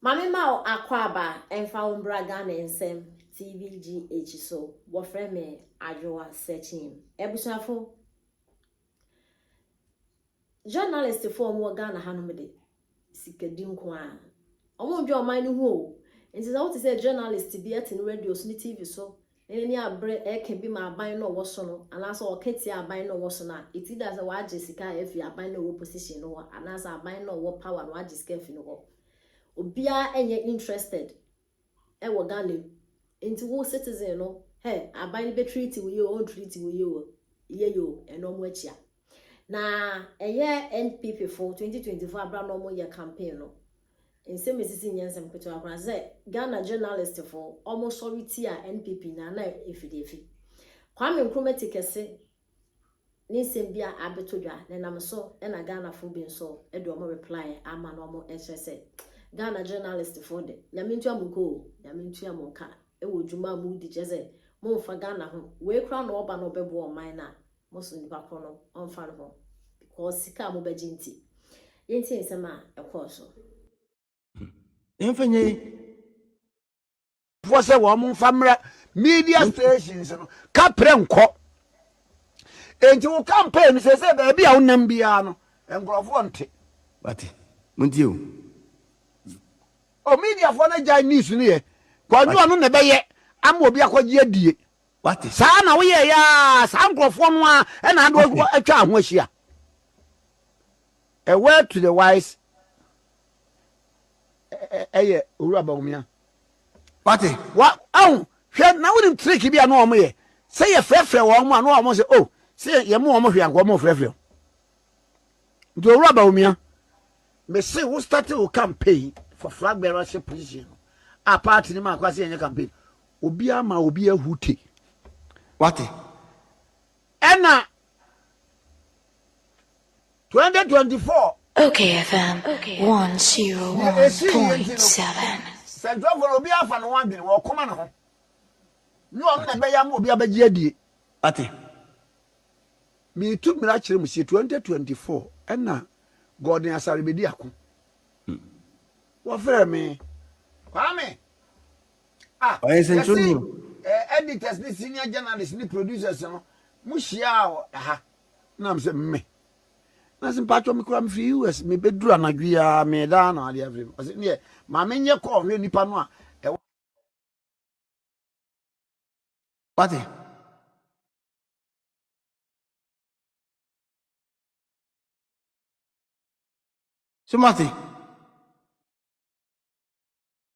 Mami ma akwaba enfa umbra Ghana ensem TVGH so wo frɛ me adwoa searching ebusuafo journalist for mo Ghana hanom de sikadi nko a omo dwe oman no hu o nti za what say journalist bi at no radio so ni TV so eni abre eke bi ma aban no wo so no anaso o keti aban no wo so na iti da say wa Jessica afi aban no wo position no anaso aban no wo power no wa Jessica afi no ho obia enye interested e wo Ghana into wo citizen no hey aban be treat we you on treat we you ye yo eno mo achia na eye NPP for 2024 abra no mo ye campaign no nsem mesisi nyensem kweto akwa say Ghana journalist for almost sorry a NPP na efidefi Kwame Nkrumah Kese ni nsem bia abetodwa na nam so na Ghana fo bi so e do mo reply ama no mo ehye Ghana journalist for de nyamintu amuko nyamintu amuka e wo djuma mu di jeze mo fa Ghana ho we kra na oba no bebo o man na mo so nipa ko no on fa no because sika mo beji nti yenti nsema e ko so Enfanye for say wo mo famra media stations no ka pre nko enti wo campaign say ba bia wo nam bia no engrofo nte Bati munti o o media for na jai news ni ye kwaju anu ne beye am obi akwaji adie Bati sa na wo ye ya sa ngrofo no a e na ado atwa ho ahia a word to the wise eye owura bawumia Bati wa aw hwe na wo nim trick bia no omo ye say ye frefre wo omo anu omo say oh say ye mo omo hwe anko omo frefre do owura bawumia me say we start a campaign for flag bearership position a party ni ma kwase yenye campaign obi ama obi ahute Bati ena 2024 Okay, FM 101.7. Central for obi afa no wan bi wo koma no ho no on na be ya ma obi abaji adie Bati me tu mira kire mu sie 2024 ena Gordon Asare bedi ako wo frɛ me Kwame Oye sentroni editors ni senior journalists ni producers no mu hia o ha na am say me na sim patcho me kura me free US me beduru anadwia me da na ade afrim o say ne ma me nye call hwe nipa no a Bati Sumati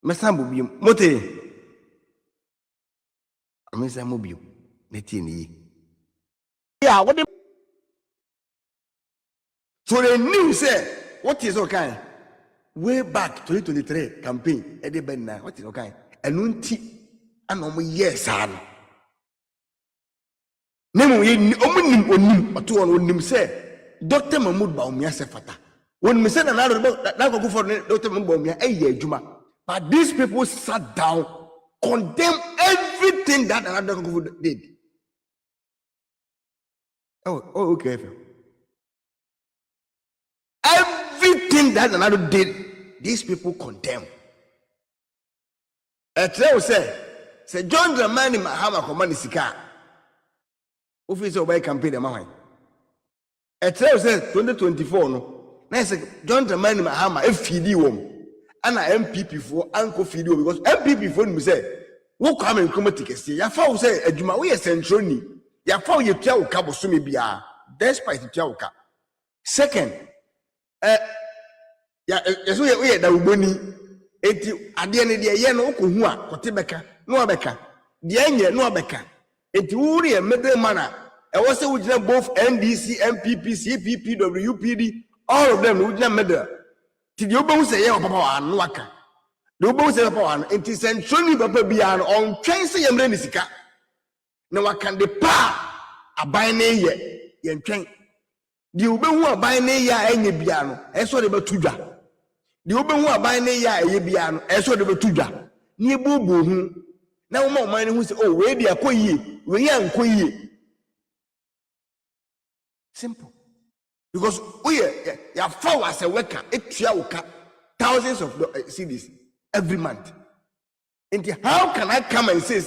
Mesambu bium mote Mesambu bium neti ni ya wo de So the news say what is okay way back 2023 campaign e de ben na what is okay enunti ana omo yes an nemu ye omunim onim oto won onim say Dr. Mahmoud Bawumia se fata when me say na go for Dr. Mahmoud Bawumia eye adwuma but these people sat down condemn everything that another did. Oh okay. Everything that another did, these people condemn. A trail say John Dramani Mahama command sika. Office of campaign the man. A trail says 2024 no. Now say John Dramani Mahama FD wom. And MPP for Uncle Fidio because MPP for me say wo Kwame Nkrumah Kese. Ya fa say adwuma we centroni. Ya fa ye tua wo ka bosome bia. Despite tua wo ka. Second so we da uboni enti ade ne de ye no okohu a kote beka no obeka de anye no obeka enti wuri e middle mana e wo se wugina both NDC MPP CPP WPD all of them wugina middle ti de obo se ye papa wa no aka de obo se papa wa no enti centroni papa bia no on twen se yemre ni sika na waka de pa aban ne ye ntwen di obehu aban ne ya enye bia no eso de betudwa di obehu aban ne ya eye bia no eso de betudwa ni ebubu hu na wo ma man ne hu se oh we dia koyie we ya nkoyie simple because we ya for as a worker etua woka thousands of cedis every month. And how can I come and say,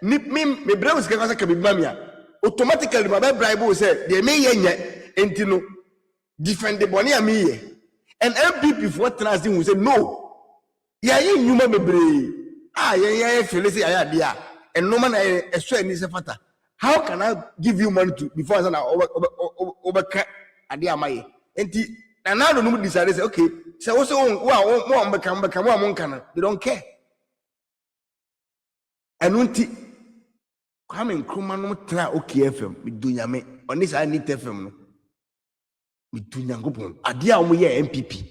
me brother was going to be mamia. Automatically, my bribe will say, they may yet, and you know, defend the money me. And NPP for what transit will say, no. Yeah, you may be. Yeah, Felicity, idea. And no man, I swear, is a fatter. How can I give you money to before I overcut idea my? And now the number decided, okay, so also, wow, become one can. They don't care. And when Kwame Nkrumah no try okay FM me dunya me on this I need FM no me dunya ngopon adia omo ye NPP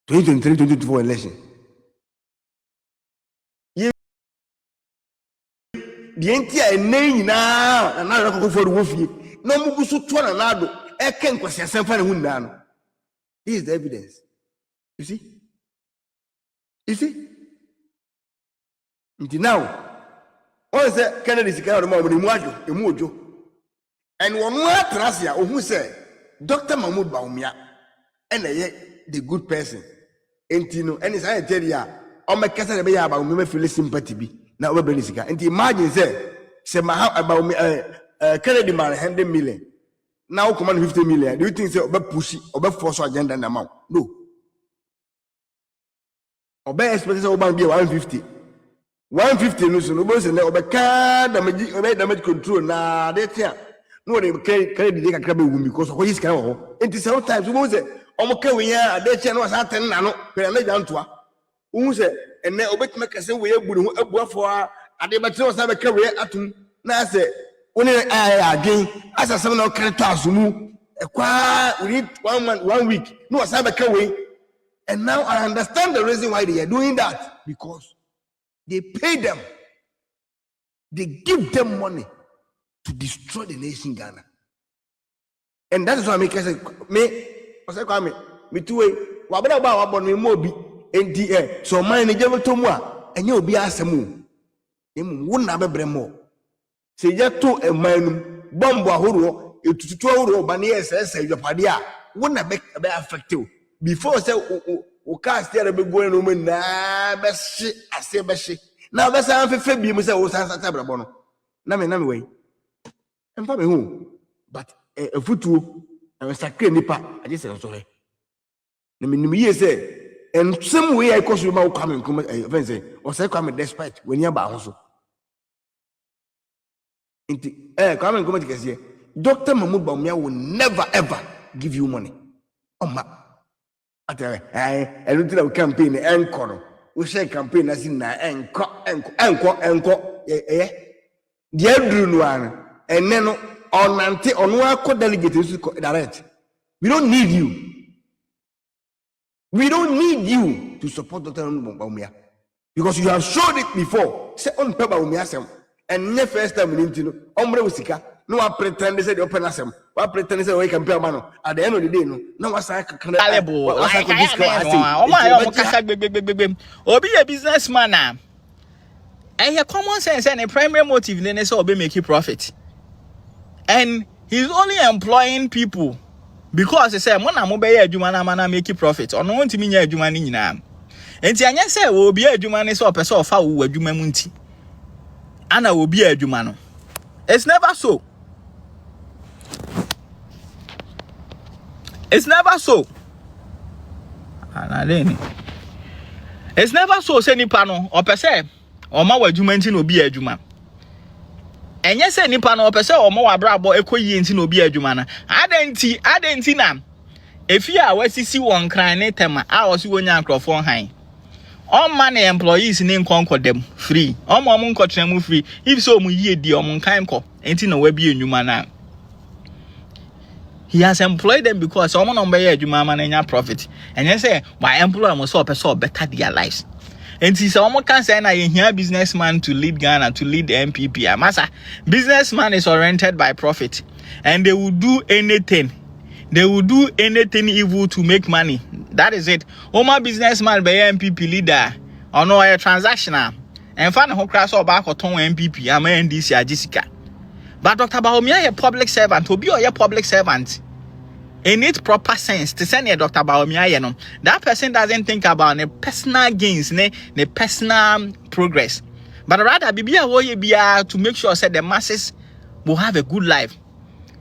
2023-2024 election ye the entia enen nyina na ko for wo fie na mo gusu to na nado e ken kwase asemfa ne hunna no. This is the evidence. You see until now. Oh, say Kennedy Sika or Mamma Muajo, and one more Trasia, who said Dr. Mahmoud Baumia, and the good person, and Tino, and his I tell ya, oh, my cousin about me feel sympathy be now. Benisika, and imagine say about me, Kennedy man 100 million, now command 50 million. Do you think so about pushy or about force agenda and amount? No. Or by expectation about be 150. 150 no so no bo se na obeka damage control na dey tia no dey carry the kakra be wumi because of his kind of enti sometimes we say omo ka we ya dey tia no sa ten na no pe na jantoa wu se ene obetuma kase we agburu ho abuafo a ade be tire sa be ka we atum na say woni again asa some na carry to azumu we need 1 month 1 week no sa be ka we. And now I understand the reason why they are doing that, because they pay them. They give them money to destroy the nation Ghana. And that is why I make say Kwame, me too wabena ba wabon me mobi NDA so man ne jebe to mu a enye obi asemu emu wona bebre mo se je to emanum bombo ahoro etututu ahoro ba ne ss adwapade a wona be affect you before say o cast there be go no me na be hye ase be hye na be san fefe bi mu say o san sata brabo no na me we emfa me hu but afutuo and sakre nipa aje se so he na me nim ye say and some way I cause you about coming even say or say come despite when you ba ho so inti come come Kese Dr. Mahmoud Baumia will never ever give you money oma atare we campaign enko we share campaign as in na enko the edru no an enne no onante ono akọ delegate direct. We don't need you. We don't need you to support Dr. Baumia because you have showed it before. Say on paper Baumia and the first time in Intino, Ombre Usika, no one pretend they said the open assem, one pretend they said we can pay mano. At the end of the day, no one's like Obi a businessman now. And your common sense and a primary motive then is to make profit. And he's only employing people because he said, "Mona mo be adwuma na make profit." Ono won timi nya adwuma ni nyina. Enti anya say wo obi adwuma ne so opese ofa wo adwuma mu nti. Ana obi adwuma no. It's never so. It's never so. It's never so say nipa no opese o ma wadwuma nti na obi adwuma. Enye se nipa na opese o ma wabrabo ekoyi nti na obi adwuma na. Adenti na efi a wasisi won kran ne tema a osi wonya nkrofo han. All money employees ni nkonko dem free. Omo nkotra mu free. If so mu yie di omo nkan ko enti na wabi enwuma na. He has employed them because omo no be adwuma ma na nya profit. Enye se why employ mo so opese better their lives. And see, some can say na here businessman to lead Ghana, to lead the NPP. Amasa, businessman is oriented by profit, and they will do anything. They will do anything evil to make money. That is it. Oma businessman by NPP leader, or no a transactional. And find who crash or back or ton NPP. I'm NDC Jessica. But Dr. Baumia a public servant. To be a public servant. in its proper sense, to send a Dr. Baomi, that person doesn't think about the personal gains, the personal progress, but rather be to make sure that the masses will have a good life.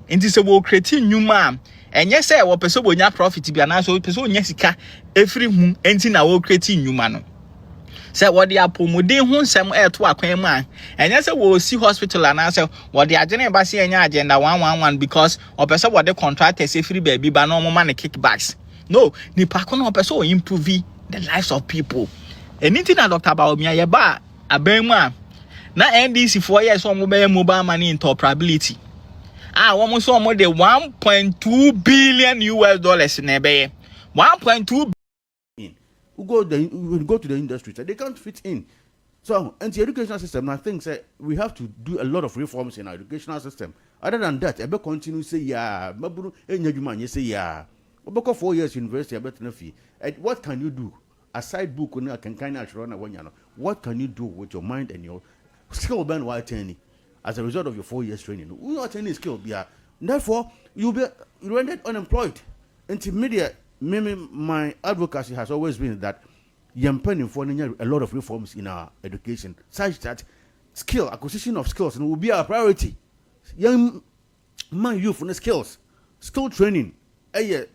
And this will create new man. And yes, sir, what person will not profit be an answer, person yesika every moon, and in our creating new man. Say what they are promoting who some air to a man. And yes, we'll see hospital and answer what they are generally basing agenda 111 because or person what the contract is free baby but no more money kickbacks. No, the pacono person improve the lives of people. Anything I talked about me, a bar, a bema. Now NDC 4 years on mobile money interoperability. Almost more than 1.2 billion US dollars in a bay. 1.2 who go to the industry, they can't fit in. So, and the educational system, I think we have to do a lot of reforms in our educational system. Other than that, I bet continue say yeah, you say yeah. About 4 years university, I bet no fee. What can you do? Aside book, can kind of run away. What can you do with your mind and your skill band while training as a result of your 4 years training? We not any skill, yeah. Therefore, you'll be rendered unemployed. Intermediate. My advocacy has always been that young penny for a lot of reforms in our education, such that acquisition of skills will be our priority. Young man, youth on the skills, skill training. A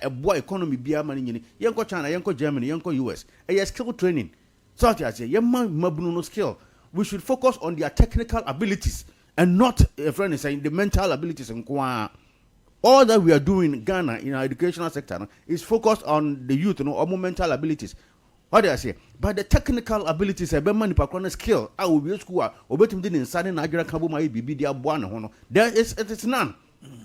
boy economy be a money. Young China, young Germany, young US. Skill training. Such as young man, no skill. We should focus on their technical abilities and not, a friend is saying, the mental abilities and all that we are doing in Ghana in our educational sector is focused on the youth, or mental abilities. What do I say? But the technical abilities, a man skill, I will be a school, or better than Sunday Nigeria Kabu might be the one. There is it is none.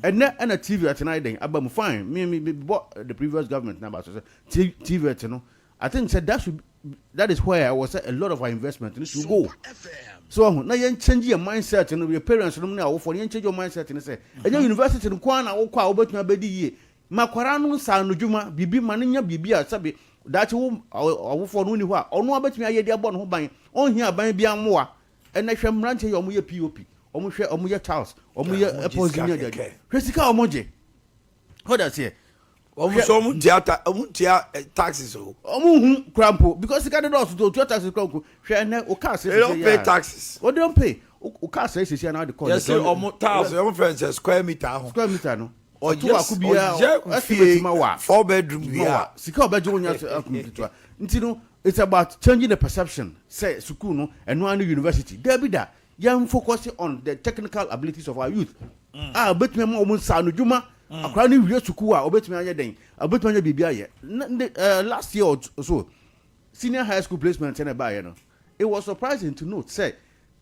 And a TV at night, I'm fine. Me bought the previous government number. TV, I think that is where I was a lot of our investment should go. So now you change your mindset and your parents now for you change your mindset and say, and your university in Kwana or Kwa about my baby. Makwarano San Juma, Bibi Maninya Bibia Sabi, that whom I for Nuniwa, or no about me, I dear born who buying on here by Biamoa, and I shall run to your Muya POP, or Muya Charles, or Muya opposing Jessica Omoje. What does he? Taxes. Crampo because the candidates also do taxes. They don't pay taxes. What they don't pay? Uka says is now the cost. Yes, almost 1,000 square meter. Square meter no. Or just could be a 4-bedroom. Sika bedroom. It's about changing the perception. Say Sukuno and one university. There be that. Young focusing on the technical abilities of our youth. Bet me almost Sanu Juma. Akwani wiye sukuu a obetumi anya den obetumi anya bibia ye last year or so senior high school placement na ba ye no it was surprising to note say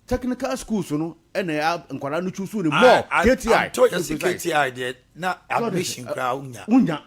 technical schools no na nkwara no choose no more KTI KTI there na admission crowd unya